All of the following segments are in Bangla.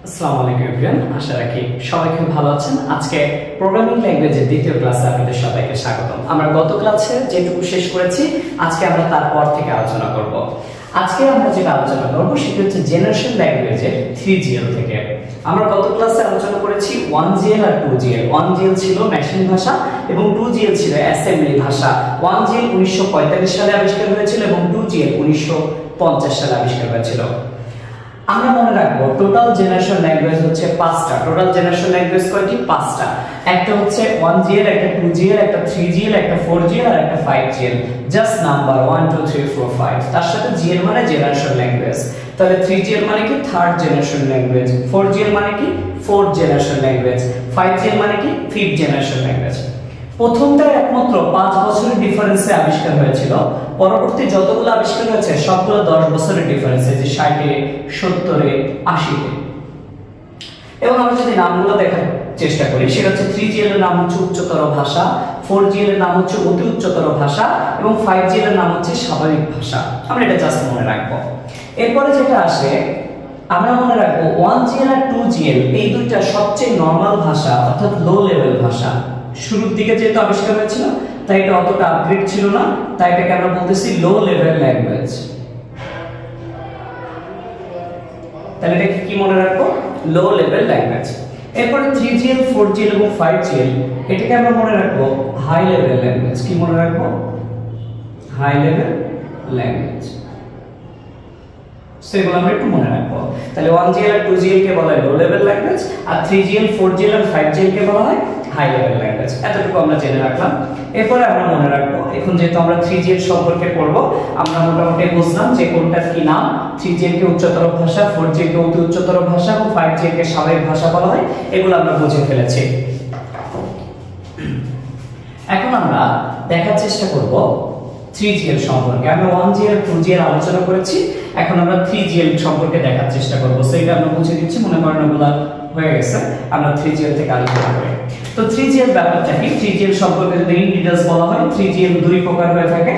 আসসালামু আলাইকুম এভরিওয়ান, আশা রাখি সবাই খুব ভালো আছেন। আজকে প্রোগ্রামিং ল্যাঙ্গুয়েজের দ্বিতীয় ক্লাসে আপনাদের সবাইকে স্বাগতম। আমরা গত ক্লাসে যেটুকু শেষ করেছি আজকে আমরা তারপর থেকে আলোচনা করব। আজকে আমরা যেটা আলোচনা করব সেটা হচ্ছে জেনারেশন ল্যাঙ্গুয়েজের 3GL থেকে। আমরা গত ক্লাসে আলোচনা করেছি 1GL আর 2GL। 1GL ছিল মেশিন ভাষা এবং 2GL ছিল অ্যাসেম্বলি ভাষা। 1GL 1945 সালে আবিষ্কার হয়েছিল এবং 2GL 1950 সালে আবিষ্কার হয়েছিল। আমরা মনে রাখবো টোটাল জেনারেশন ল্যাঙ্গুয়েজ হচ্ছে 5টা। টোটাল জেনারেশন ল্যাঙ্গুয়েজ কয়টি? 5টা। একটা হচ্ছে 1GL, একটা 2GL, একটা 3GL, একটা 4GL আর একটা 5GL। Just number 1 2 3 4 5। তার সাথে GL মানে জেনারেশন ল্যাঙ্গুয়েজ। তাহলে 3GL মানে কি? Third generation language. 4GL মানে কি? Fourth generation language. 5GL মানে কি? Fifth generation language. প্রথমটা একমাত্র 5 বছরের ডিফারেন্সে আবিষ্কার হয়েছিল। পরবর্তী যতগুলো আবিষ্কার হয়েছে সবগুলো 10 বছরের ডিফারেন্সে, যে 60 এ 70 এ 80 তে। এবং আমরা যদি নামগুলো দেখার চেষ্টা করি সেটা হচ্ছে 3GL এর নাম হচ্ছে উচ্চতর ভাষা, 4GL এর নাম হচ্ছে অতি উচ্চতর ভাষা এবং 5GL এর নাম হচ্ছে স্বাভাবিক ভাষা। আমরা এটা জাস্ট মনে রাখবো। এরপরে যেটা আসে আমরা মনে রাখবো 1GL আর 2GL এই দুইটা সবচেয়ে নরমাল ভাষা অর্থাৎ লো লেভেল ভাষা। শুরুর দিকে যেহেতু আবিষ্কার হয়েছিল তাই এটা অতটা আপগ্রেড ছিল না, তাই এটাকে আমরা বলতেছি লো লেভেল ল্যাঙ্গুয়েজ। তাহলে এটাকে কি মনে রাখবো? Low level language. এরপরে 3GL 4GL এবং 5GL এটাকে আমরা মনে রাখবো হাই লেভেল ল্যাঙ্গুয়েজ। কি মনে রাখবো? High level language. সেগুলো আমরা একটু মনে রাখবো। তাহলে 1GL আর 2GL কে বলা হয় লো লেভেল ল্যাঙ্গুয়েজ আর 3GL 4GL আর 5GL কে বলা হয় হাই লেভেল ল্যাঙ্গুয়েজ। এতটুকু আমরা জেনে রাখলাম। এরপরে আমরা মনে রাখবো, এখন যেহেতু আমরা 3GL সম্পর্কে পড়ব, আমরা মোটামুটি বুঝলাম যে কোনটার কি নাম। 3GL কে উচ্চতর ভাষা, 4GL কে অতি উচ্চতর ভাষা এবং 5GL কে স্বাভাবিক ভাষা বলা হয়। এগুলো আমরা বুঝে ফেলেছি। এখন আমরা দেখার চেষ্টা করব 3GL সম্পর্কে। আমরা 1GL 2GL আলোচনা করেছি, এখন আমরা 3GL সম্পর্কে দেখার চেষ্টা করব। সেটা আমরা বুঝে দিচ্ছি, মনে করেন ওগুলা হয়ে গেছে। আমরা 3GL থেকে আলোচনা করি। তো 3GL ব্যাপারটা কি? 3GL সম্পর্কে যদি ইন ডিটেইলস বলা হয়, 3GL দুই প্রকার হয়ে থাকে।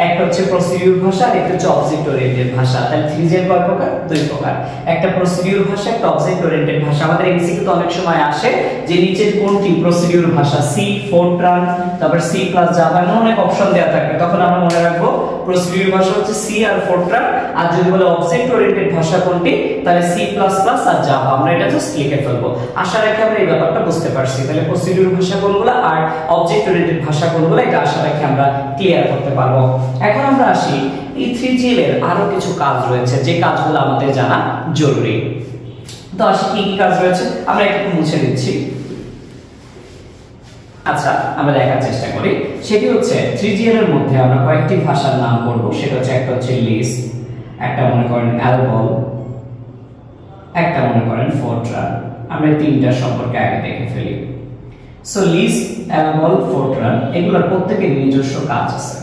একটা হচ্ছে প্রসিডিউর ভাষা, একটা হচ্ছে অবজেক্ট ওরিয়েন্টেড ভাষা। তাহলে 3GL কয় প্রকার? দুই প্রকার। একটা প্রসিডিউর ভাষা, একটা অবজেক্ট ওরিয়েন্টেড ভাষা। আমাদের এমসিকিউ তো অনেক সময় আসে যে নিচের কোনটি প্রসিডিউর ভাষা? সি, ফোরট্রান, তারপর সি প্লাস জাভা, এমন অনেক অপশন দেয়া থাকে। তখন আমরা মনে রাখবো প্রসিডিউর ভাষা হচ্ছে সি আর ফোরট্রান, আর যদি বলে অবজেক্ট ওরিয়েন্টেড ভাষা কোনটি তাহলে সি প্লাস প্লাস আর জাভা। আমরা এটা জাস্ট লিখে ফেলবো। আশা রাখি আমরা এই ব্যাপারটা বুঝতে পারছি। তাহলে প্রসিডিউর ভাষা কোনগুলো আর অবজেক্ট ওরিয়েন্টেড ভাষা কোনগুলো, এটা আশা রাখি আমরা ক্লিয়ার করতে পারবো। এখন আমরা আসি এই 3GL এর আরো কিছু কাজ রয়েছে যে কাজগুলো আমাদের জানা জরুরি। তো আসি কি কি কাজ রয়েছে, আমরা একটু মুছে দিচ্ছি। আচ্ছা, আমরা দেখার চেষ্টা করি। সেটি হচ্ছে 3GL এর মধ্যে আমরা কয়েকটি ভাষার নাম বলবো। সেটা হচ্ছে একটা হচ্ছে লিস্প, একটা মনে করেন অ্যালগল, একটা মনে করেন ফোরট্রান। আমরা তিনটা সম্পর্কে আগে দেখে ফেলি। সো লিস্প, অ্যালগল, ফোরট্রান এগুলোর প্রত্যেকের নিজস্ব কাজ আছে।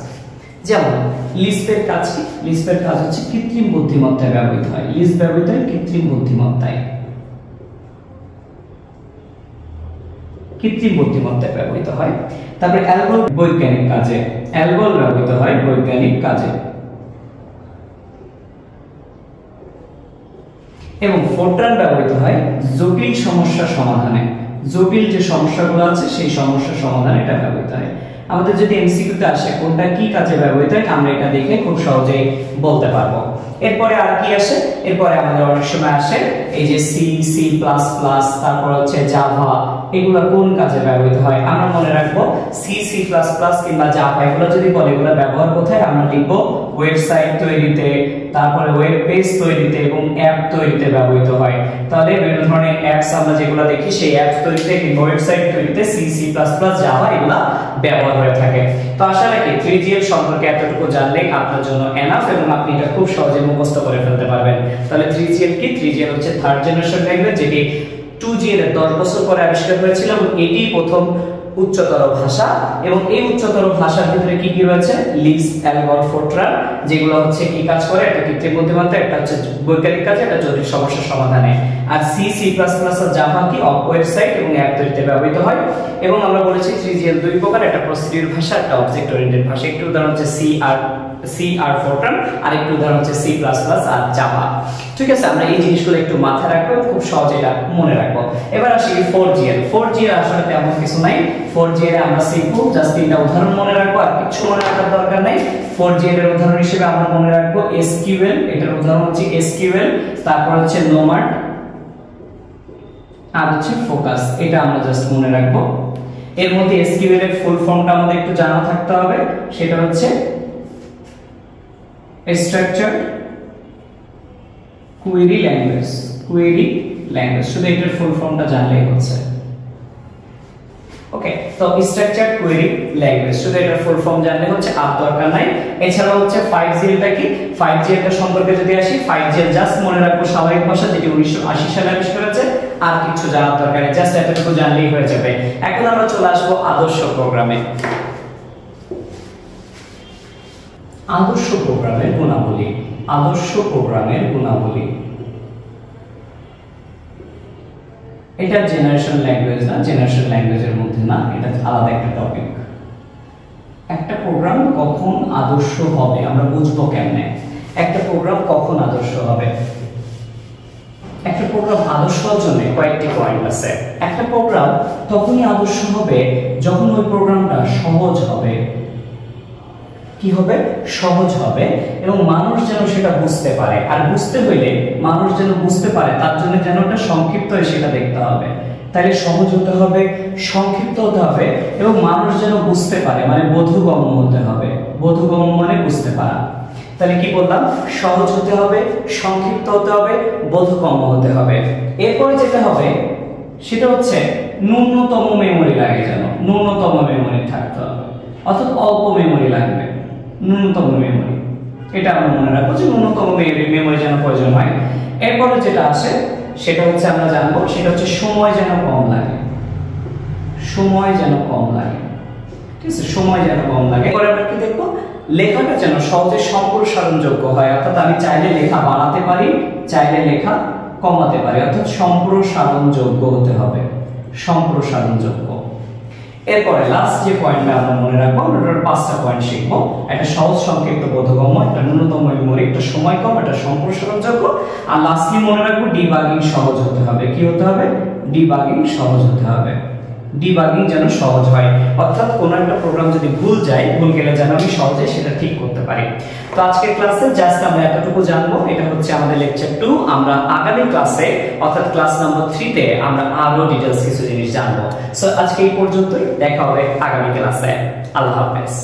যেমন লিস্পের কাজ কি? লিস্পের কাজ হচ্ছে কৃত্রিম বুদ্ধিমত্তায় ব্যবহৃত হয়। লিস্প ব্যবহৃত হয় কৃত্রিম বুদ্ধিমত্তায়, কৃত্রিম বুদ্ধিমত্তায় ব্যবহৃত হয়। তারপরে অ্যালগল বৈজ্ঞানিক কাজে, অ্যালগল ব্যবহৃত হয় বৈজ্ঞানিক কাজে। এবং ফোরট্রান ব্যবহৃত হয় জটিল সমস্যা সমাধানে। জটিল যে সমস্যাগুলো আছে সেই সমস্যা সমাধানে এটা ব্যবহৃত হয়। আমাদের যদি এমসিকিউতে আসে কোনটা কি কাজে ব্যবহৃত হয় আমরা এটা দেখে খুব সহজেই বলতে পারবো। এরপরে আর কি আসে? এরপরে আমাদের অনেক সময় আসে এই যে সি, সি প্লাস প্লাস, তারপর হচ্ছে জাভা, এগুলো কোন কাজে ব্যবহৃত হয়? আমরা মনে রাখবো সি, সি প্লাস প্লাস কিংবা জাভা এগুলো যদি বলে এগুলো ব্যবহার কোথায়? আমরা লিখবো ওয়েবসাইট তৈরিতে, তারপরে ওয়েব পেজ তৈরিতে এবং অ্যাপ তৈরিতে ব্যবহৃত হয়। তাহলে বিভিন্ন ধরনের অ্যাপস আমরা যেগুলো দেখি সেই অ্যাপস তৈরিতে কিংবা ওয়েবসাইট তৈরিতে C, C plus plus, Java এগুলো ব্যবহার হয়ে থাকে। তো আশা রাখি 3GL সম্পর্কে এতটুকু জানলেই আপনার জন্য এনাফ এবং আপনি এটা খুব সহজে মুখস্থ করে ফেলতে পারবেন। তাহলে 3GL কি? 3GL হচ্ছে থার্ড জেনারেশন ল্যাঙ্গুয়েজ, যেটি 2GL এর 10 বছর পরে আবিষ্কার হয়েছিল এবং এটি প্রথম উচ্চতর ভাষা। এবং এই উচ্চতর ভাষার ভিতরে কি কি রয়েছে? লিস্প, অ্যালগল, ফোরট্রান, যেগুলো হচ্ছে কি কাজ করে? একটা কৃত্রিম বুদ্ধিমত্তা, একটা হচ্ছে বৈজ্ঞানিক কাজে, একটা জটিল সমস্যা সমাধানে। আর সি, সি প্লাস প্লাস আর জাভা কি? ওয়েবসাইট এবং অ্যাপ তৈরিতে ব্যবহৃত হয়। এবং আমরা বলেছি 3GL দুই প্রকার, একটা প্রসিডিউর ভাষা, একটা অবজেক্ট ওরিয়েন্টেড ভাষা। একটু উদাহরণ হচ্ছে সি আর সি আর ফোরট্রান, আর একটু উদাহরণ হচ্ছে সি প্লাস প্লাস আর জাভা। ঠিক আছে, আমরা এই জিনিসগুলো একটু মাথায় রাখবো, খুব সহজে এটা মনে রাখবো। এবার আসি 4GL। 4GL আসলে তেমন কিছু নাই। 4GL এ আমরা শিখবো জাস্ট তিনটা উদাহরণ মনে রাখবো, আর কিছু মনে রাখার দরকার নাই। 4GL এর উদাহরণ হিসেবে আমরা মনে রাখবো SQL, এটার উদাহরণ হচ্ছে SQL, তারপর হচ্ছে নোমাড, আর হচ্ছে ফোকাস। এটা আমরা জাস্ট মনে রাখবো। এর মধ্যে SQL এর ফুল ফর্মটা আমাদের একটু জানা থাকতে হবে, সেটা হচ্ছে structured query language. Query language, শুধু এটার ফুল ফর্মটা জানলেই হচ্ছে। ওকে, তো স্ট্রাকচারড কোয়েরি ল্যাঙ্গুয়েজ, শুধু এটার ফুল ফর্ম জানলে হচ্ছে, আর দরকার নাই। এছাড়া হচ্ছে 5GL টা কি, 5GL টা সম্পর্কে যদি আসি, 5GL জাস্ট মনে রাখবো স্বাভাবিক ভাষা, যেটি 1980 সালে আবিষ্কার হয়েছে, আর কিছু জানার দরকার নেই, জাস্ট এতটুকু জানলেই হয়ে যাবে। এখন আমরা চলে আসবো আদর্শ প্রোগ্রামে। আদর্শ প্রোগ্রামের গুণাবলী। আদর্শ প্রোগ্রামের গুণাবলী, এটা জেনারেশন ল্যাঙ্গুয়েজ না, জেনারেশন ল্যাঙ্গুয়েজের মধ্যে না, এটা আলাদা একটা টপিক। একটা প্রোগ্রাম কখন আদর্শ হবে আমরা বুঝবো কেমনে? একটা প্রোগ্রাম কখন আদর্শ হবে? একটা প্রোগ্রাম আদর্শ হওয়ার জন্য কয়েকটি পয়েন্ট আছে। একটা প্রোগ্রাম তখনই আদর্শ হবে যখন ওই প্রোগ্রামটা সহজ হবে। কি হবে? সহজ হবে, এবং মানুষ যেন সেটা বুঝতে পারে। আর বুঝতে হইলে মানুষ যেন বুঝতে পারে, তার জন্য যেন ওটা সংক্ষিপ্ত হয় সেটা দেখতে হবে। তাহলে সহজ হতে হবে, সংক্ষিপ্ত হতে হবে, এবং মানুষ যেন বুঝতে পারে, মানে বোধগম্য হতে হবে। বোধগম্য মানে বুঝতে পারা। তাহলে কি বললাম? সহজ হতে হবে, সংক্ষিপ্ত হতে হবে, বোধগম্য হতে হবে। এরপরে যেটা হবে সেটা হচ্ছে ন্যূনতম মেমোরি লাগে, যেন ন্যূনতম মেমোরি থাকতে হবে, অর্থাৎ অল্প মেমোরি লাগবে, ন্যূনতম মেমোরি। এটা আমরা মনে রাখবো যে ন্যূনতম মেমোরি যেন প্রয়োজন হয়। এরপরে যেটা আসে সেটা হচ্ছে আমরা জানবো, সেটা হচ্ছে সময় যেন কম লাগে। সময় যেন কম লাগে, ঠিক আছে, সময় যেন কম লাগে। এরপরে আমরা কি দেখবো? লেখাটা যেন সহজে সম্প্রসারণযোগ্য হয়, অর্থাৎ আমি চাইলে লেখা বাড়াতে পারি, চাইলে লেখা কমাতে পারি, অর্থাৎ সম্প্রসারণযোগ্য হতে হবে, সম্প্রসারণযোগ্য। এরপরে লাস্ট যে পয়েন্টটা আমরা মনে রাখবো, আমরা 5টা পয়েন্ট শিখবো। একটা সহজ, সংক্ষিপ্ত, বোধগম্য, একটা ন্যূনতম মেমোরি, একটা সময় কম, একটা সম্প্রসারণযোগ্য, আর লাস্টলি মনে রাখবো ডিবাগিং সহজ হতে হবে। কি হতে হবে? ডিবাগিং সহজ হতে হবে। ডিবাগিং যেন সহজ হয়, অর্থাৎ কোন একটা প্রোগ্রাম যদি ভুল যায়, ভুল গেলে যেন আমি সহজে সেটা ঠিক করতে পারি। তো আজকের ক্লাসে জাস্ট আমরা এতটুকু জানবো। এটা হচ্ছে আমাদের লেকচার 2। আমরা আগামী ক্লাসে, অর্থাৎ ক্লাস নাম্বার 3 তে আমরা আরো ডিটেইলস কিছু জিনিস জানবো। সো আজকে এই পর্যন্তই, দেখা হবে আগামী ক্লাসে। আল্লাহ হাফেজ।